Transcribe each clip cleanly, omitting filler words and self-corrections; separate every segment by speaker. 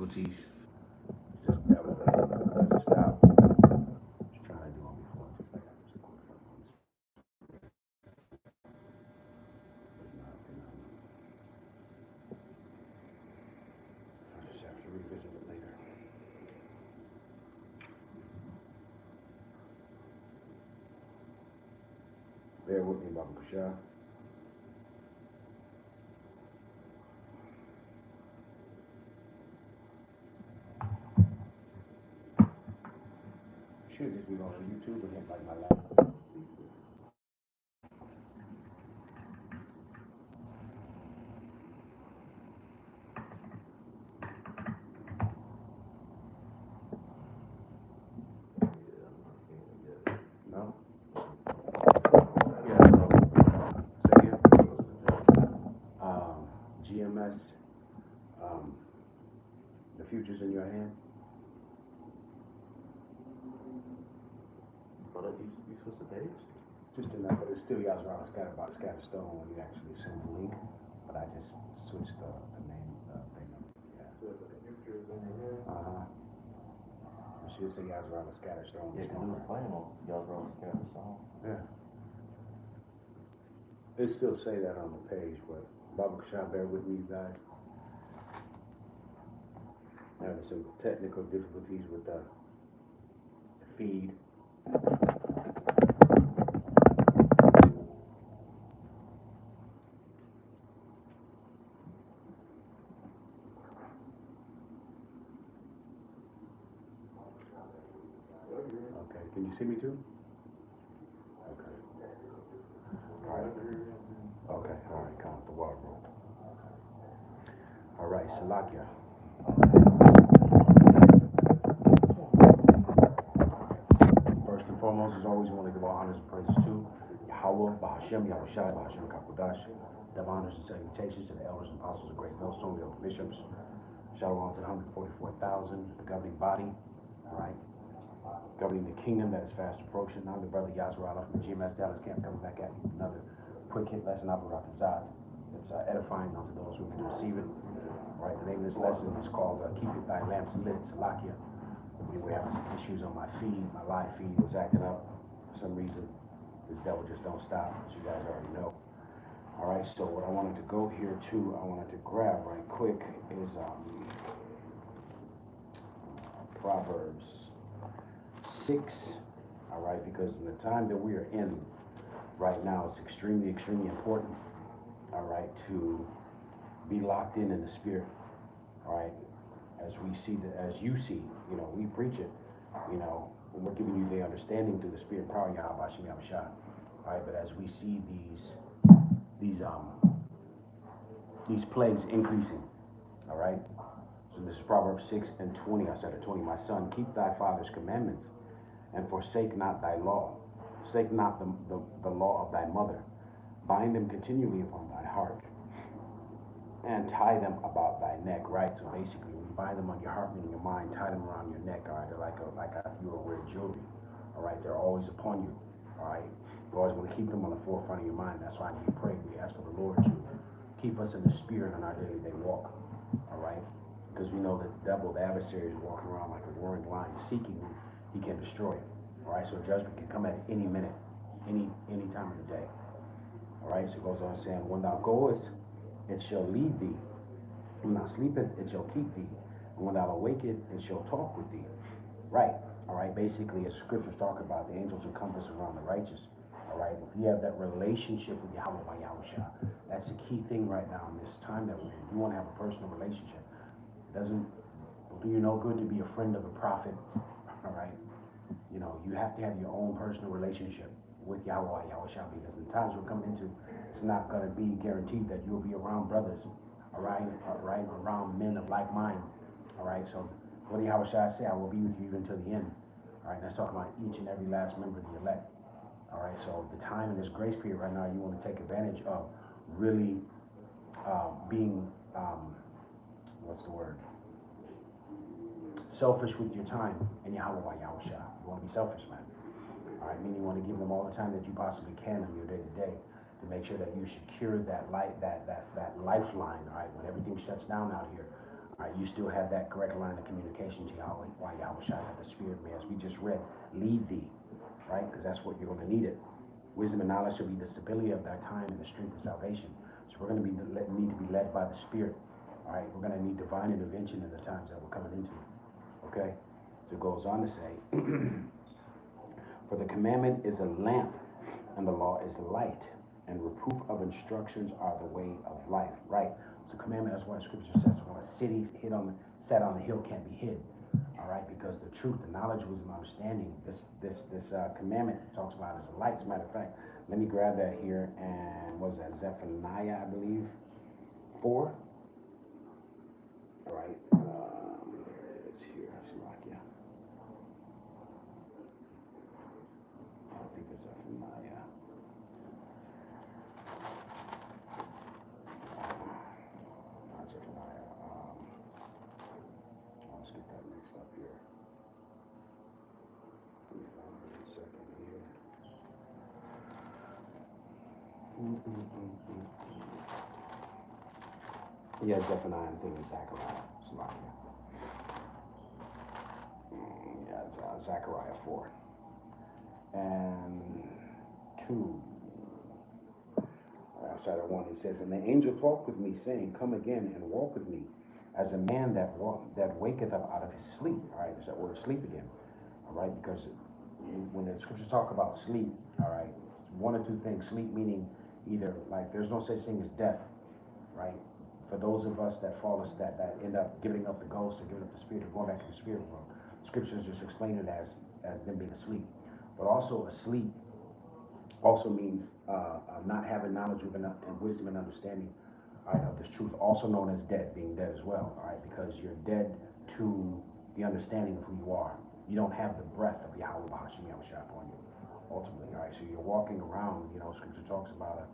Speaker 1: difficulties. It's just that doesn't stop. Just trying to do it before. Just like I just close up on this. There's nothing. I'll just have to revisit it later. Bear with me, Baba Kusha. Should just be going on YouTube and hit like my laptop. No? Yeah, so, say again. GMS, the future's in your hand.
Speaker 2: You switch the page?
Speaker 1: Just enough, but it's still Yazra Scatter Stone when you actually send the link. But I just switched the name thing. Yeah.
Speaker 2: So the future is in your hand?
Speaker 1: It should say Yazra Scatter Stone.
Speaker 2: Yeah, because it was playing on y'all's wrong scatter song.
Speaker 1: Yeah. It still say that on the page, but Baba Kushan, bear with me, you guys. Having some technical difficulties with the feed. Okay, can you see me too? Okay. All right. Okay, all right, count the water roll. All right, Salakia. First and foremost, as always, we want to give our honors and praises to Yahweh, Bahashem, Yahushai, Bahashem, Kakodash. Dove honors and salutations to the elders and apostles of Great Millstone, the elder bishops. Shalom to the 144,000, the governing body, all right, governing the kingdom that is fast approaching. Now the brother Yazarala from the GMS Dallas camp coming back at you. Another quick hit lesson out of Zat. It's edifying unto those who can receive it. All right, the name of this lesson is called Keep It Thy Lamps Lit, Salakia. We're having some issues on my feed. My live feed was acting up for some reason. This devil just don't stop, as you guys already know. All right, so what I wanted to go here too, I wanted to grab right quick is Proverbs 6. All right, because in the time that we are in right now, it's extremely, extremely important. All right, to be locked in the spirit. All right, as we see that, as you see, you know, we preach it. You know, when we're giving you the understanding through the spirit and power, Yahweh Shem Yahushua. All right, but as we see these plagues increasing, all right. So this is Proverbs 6 and 20. I said at 20, my son, keep thy father's commandments, and forsake not thy law. Forsake not the law of thy mother. Bind them continually upon thy heart, and tie them about thy neck. Right. So basically, when you bind them on your heart, meaning your mind, tie them around your neck. All right. They're like if you were wearing jewelry. All right. They're always upon you. All right. You always want to keep them on the forefront of your mind. That's why we pray. We ask for the Lord to keep us in the spirit on our daily day walk. All right. Because we know that the devil, the adversary, is walking around like a roaring lion, seeking who he can destroy. All right. So judgment can come at any minute, any time of the day. All right. So it goes on saying, when thou goest, it shall lead thee. When thou sleepeth, it shall keep thee. And when thou awaketh, it shall talk with thee. Right. All right. Basically, as scriptures talk about, the angels encompass around the righteous. All right. If you have that relationship with Yahweh by Yahushua, that's the key thing right now in this time that we're in. You want to have a personal relationship. It doesn't do you no good to be a friend of a prophet. All right. You know, you have to have your own personal relationship with Yahweh Yahushua, because in the times we're coming into, it's not going to be guaranteed that you'll be around brothers, all right, around men of like mind, all right. So what did Yahushua say? I will be with you even till the end. All right. That's talking about each and every last member of the elect. All right. So the time in this grace period right now, you want to take advantage of really being what's the word? Selfish with your time in Yahweh Yahushua. You want to be selfish, man. All right, meaning you want to give them all the time that you possibly can in your day to day to make sure that you secure that light, that lifeline. All right, when everything shuts down out here, All right, you still have that correct line of communication to Yahweh, why Yahweh shot at the Spirit may, as we just read, lead thee, right? Because that's what you're going to need it. Wisdom and knowledge shall be the stability of thy time and the strength of salvation. So we're going to need to be led by the Spirit. All right, we're going to need divine intervention in the times that we're coming into. Okay, so it goes on to say, for the commandment is a lamp, and the law is the light, and reproof of instructions are the way of life. Right. So commandment, that's why Scripture says, when a city set on the hill can't be hid. All right, because the truth, the knowledge, wisdom, understanding, this commandment talks about as a light. As a matter of fact, let me grab that here, and what is that, Zephaniah, I believe, 4. All right, it's here, Slovakia. I think it's Zephaniah. Not Zephaniah. Let's get that mixed up here. Please hold on a second here. Yeah, Zephaniah, I'm thinking Zechariah. Slovakia. Yeah, it's Zechariah 4. And 2. Outside of 1, it says, and the angel talked with me, saying, come again and walk with me, as a man that waketh up out of his sleep. All right, there's that word sleep again. All right, because when the scriptures talk about sleep, all right, one or two things. Sleep meaning either, like, there's no such thing as death, right? For those of us that fall us that end up giving up the ghost or giving up the spirit or going back to the spirit world, scriptures just explain it as them being asleep. But also asleep also means not having knowledge and wisdom and understanding, all right, of this truth, also known as dead, being dead as well, all right, because you're dead to the understanding of who you are. You don't have the breath of Yahweh Bahashim Yahushua upon you, ultimately, all right. So you're walking around, scripture talks about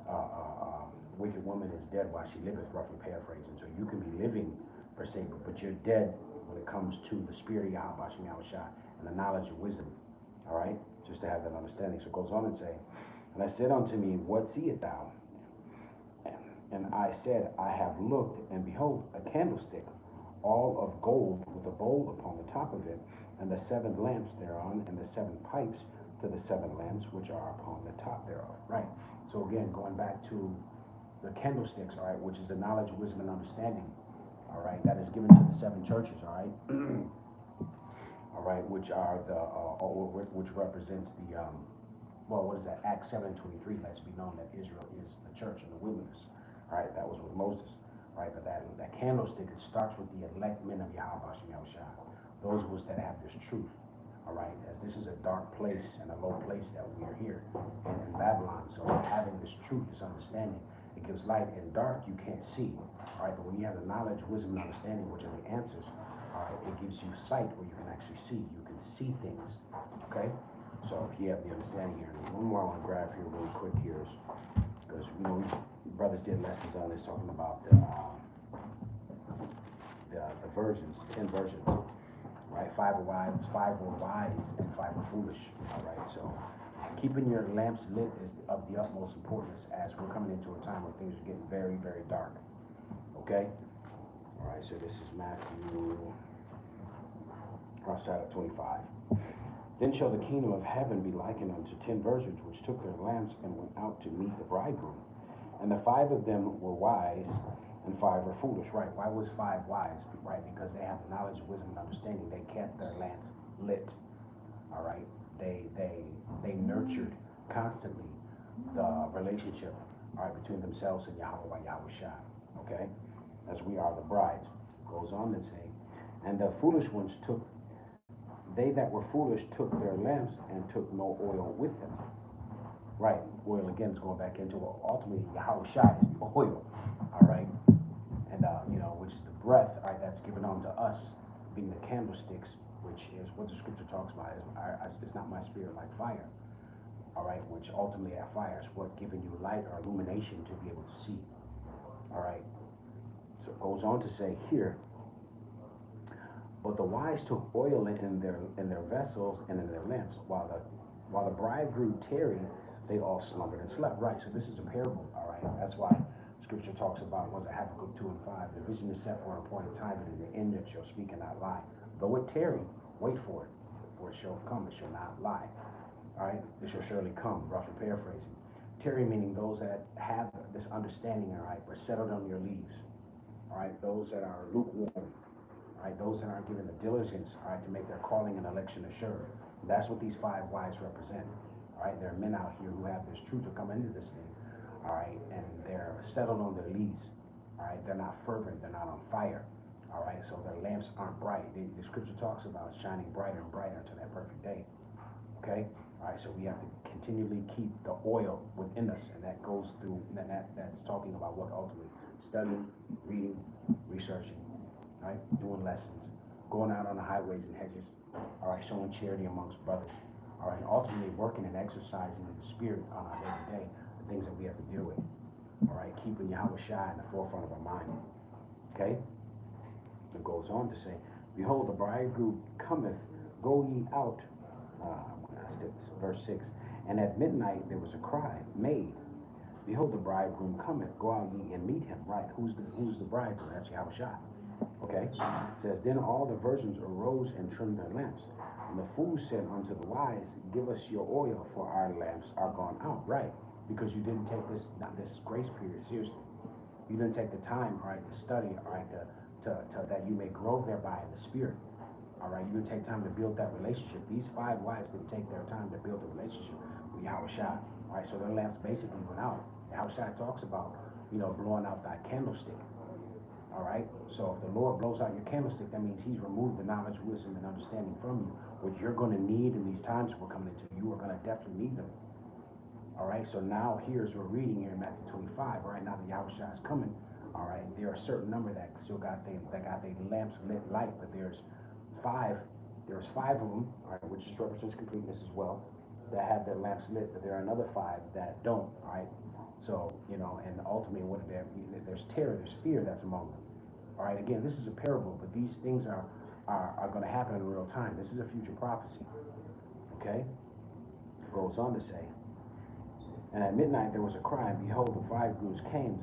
Speaker 1: a wicked woman is dead while she liveth, roughly paraphrasing. So you can be living per se, but you're dead when it comes to the spirit of Yahweh Bahashim Yahushua and the knowledge and wisdom, all right, just to have that understanding. So it goes on and say, and I said unto me, what seest thou? And I said, I have looked, and behold, a candlestick, all of gold, with a bowl upon the top of it, and the 7 lamps thereon, and the 7 pipes to the 7 lamps which are upon the top thereof. Right. So again, going back to the candlesticks, all right, which is the knowledge, wisdom, and understanding, all right, that is given to the 7 churches, all right, all right, which are which represents the what is that? Acts 7:23 lets be known that Israel is the church in the wilderness. All right, that was with Moses. All right, but that candlestick, it starts with the elect men of Yahweh Hashem Yahushua, those of us that have this truth. All right, as this is a dark place and a low place that we are here in Babylon. So having this truth, this understanding, it gives light. In dark, you can't see. All right, but when you have the knowledge, wisdom, and understanding, which are the answers, all right, it gives you sight where you can actually see. You can see things. Okay. So if you have the understanding here, one more I want to grab here really quick here is because brothers did lessons on this talking about the versions, 10 versions, right? 5 were wise, and 5 were foolish. All right, so keeping your lamps lit is of the utmost importance as we're coming into a time where things are getting very, very dark. Okay. All right, so this is Matthew, outside of 25. Then shall the kingdom of heaven be likened unto 10 virgins, which took their lamps and went out to meet the bridegroom. And the 5 of them were wise, and 5 were foolish. Right? Why was 5 wise? Right? Because they have knowledge, wisdom, and understanding. They kept their lamps lit. All right. They nurtured constantly the relationship, all right, between themselves and Yahweh Yahushua. Okay, as we are the brides. Goes on and say, and the foolish ones took. They that were foolish took their lamps and took no oil with them. Right, oil again is going back into it. Ultimately, Yahushua is the oil, all right, and which is the breath, all right, that's given unto us, being the candlesticks, which is what the scripture talks about. It's not my spirit like fire, all right, which ultimately that fire is what giving you light or illumination to be able to see, all right. So it goes on to say here. But the wise took oil in their vessels and in their lamps, while the bridegroom tarried, they all slumbered and slept. Right. So this is a parable. All right. That's why Scripture talks about, was it Habakkuk 2 and 5? The vision is set for an appointed time, and in the end it shall speak and not lie. Though it tarry, wait for it, for it shall come, it shall not lie. All right, it shall surely come, roughly paraphrasing. Tarry meaning those that have this understanding, all right, but settled on your leaves. All right, those that are lukewarm. All right, those that aren't given the diligence, all right, to make their calling and election assured. That's what these 5 wives represent. All right, there are men out here who have this truth to come into this thing. All right, and they're settled on their leaves. All right, they're not fervent, they're not on fire. All right, so their lamps aren't bright. The Scripture talks about shining brighter and brighter until that perfect day. Okay, all right, so we have to continually keep the oil within us, and that goes through. That's talking about what ultimately studying, reading, researching, right, doing lessons, going out on the highways and hedges. All right, showing charity amongst brothers. All right, and ultimately working and exercising in the Spirit on our day-to-day, the things that we have to deal with. All right, keeping Yahweh Shai in the forefront of our mind. Okay? It goes on to say, behold, the bridegroom cometh, go ye out. Verse 6. And at midnight there was a cry made, behold, the bridegroom cometh, go out ye and meet him. Right, who's the bridegroom? That's Yahweh Shai. Okay? It says, then all the virgins arose and trimmed their lamps. And the fools said unto the wise, give us your oil, for our lamps are gone out. Right, because you didn't take this grace period seriously. You didn't take the time, all right, to study, all right, to that you may grow thereby in the Spirit. All right, you didn't take time to build that relationship. These 5 wives didn't take their time to build a relationship with Yahweh Shai. All right, so their lamps basically went out. Yahweh Shai talks about, blowing out that candlestick. All right, so if the Lord blows out your candlestick, that means he's removed the knowledge, wisdom, and understanding from you, which you're going to need in these times we're coming into. You are going to definitely need them. All right, so now here's we're reading here in Matthew 25. All right, now that Yahweh Shai is coming, all right, there are a certain number that still got their lamps lit light, but there's 5 of them, all right, which represents completeness as well, that have their lamps lit, but there are another 5 that don't, all right? So, and ultimately, there's terror, there's fear that's among them. All right, again, this is a parable, but these things are going to happen in real time. This is a future prophecy, okay? It goes on to say, and at midnight there was a cry, and behold, the bridegrooms came,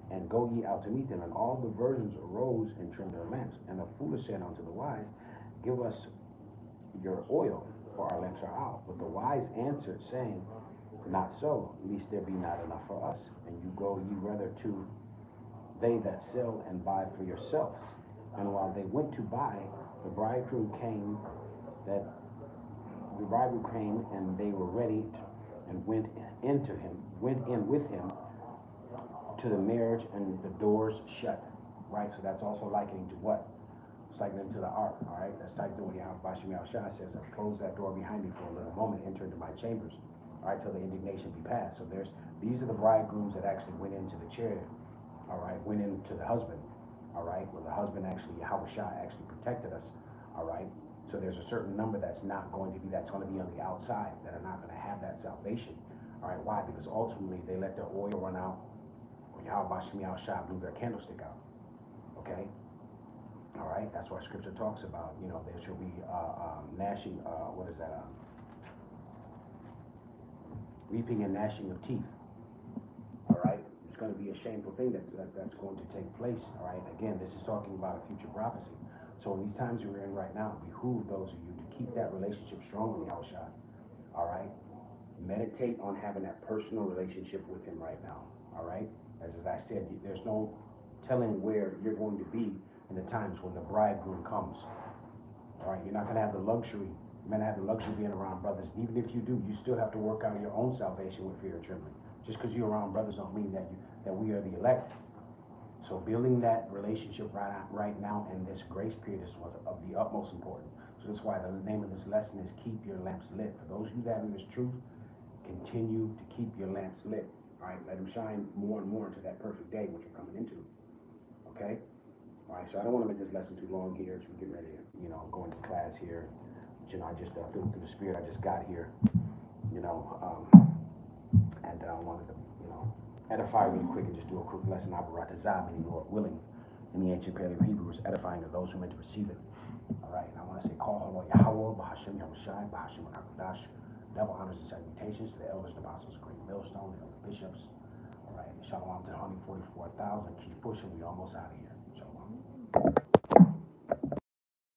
Speaker 1: and go ye out to meet them. And all the virgins arose and trimmed their lamps. And the foolish said unto the wise, give us your oil, for our lamps are out. But the wise answered, saying, not so, lest there be not enough for us. And you go ye rather to they that sell and buy for yourselves. And while they went to buy, the bridegroom came, and they were ready and went in with him to the marriage, and the doors shut. Right, so that's also likening to what? It's likening to the ark. All right, that's like doing Yahweh Shai says, close that door behind me for a little moment, enter into my chambers. All right, till the indignation be past. So these are the bridegrooms that actually went into the chariot. All right, went into the husband. All right, well, the husband actually, Yahweh Shai actually protected us. All right, so there's a certain number that's going to be on the outside, that are not going to have that salvation. All right, why? Because ultimately they let their oil run out. Yahweh Shai blew their candlestick out. Okay? All right? That's why Scripture talks about, there shall be gnashing, reaping and gnashing of teeth. All right? It's going to be a shameful thing that's going to take place. All right? Again, this is talking about a future prophecy. So in these times we're in right now, it behoove those of you to keep that relationship strong with Yahweh Shai. All right? Meditate on having that personal relationship with him right now. All right? As I said, there's no telling where you're going to be in the times when the bridegroom comes. All right, you're not going to have the luxury. You may not have the luxury of being around brothers. Even if you do, you still have to work out your own salvation with fear and trembling. Just because you're around brothers don't mean that we are the elect. So building that relationship right now in this grace period is of the utmost importance. So that's why the name of this lesson is Keep Your Lamps Lit. For those of you that are in this truth, continue to keep your lamps lit. All right, let them shine more and more into that perfect day which we're coming into. Okay? All right, so I don't want to make this lesson too long here as we get ready to, go into class here. But, I just, through the Spirit, I just got here, and I wanted to, edify really quick and just do a quick lesson, Abaratazah, meaning Lord willing, in the ancient Paleo Hebrew, is edifying of those who meant to receive it. All right, and I want to say, call hello Yahweh, Bahashem Yahushai, Bahashem Akakodash. Double honors and salutations to the elders, the apostles, great millstone, the elder bishops, all right, shalom to the 144,000, keep pushing, we almost out of here.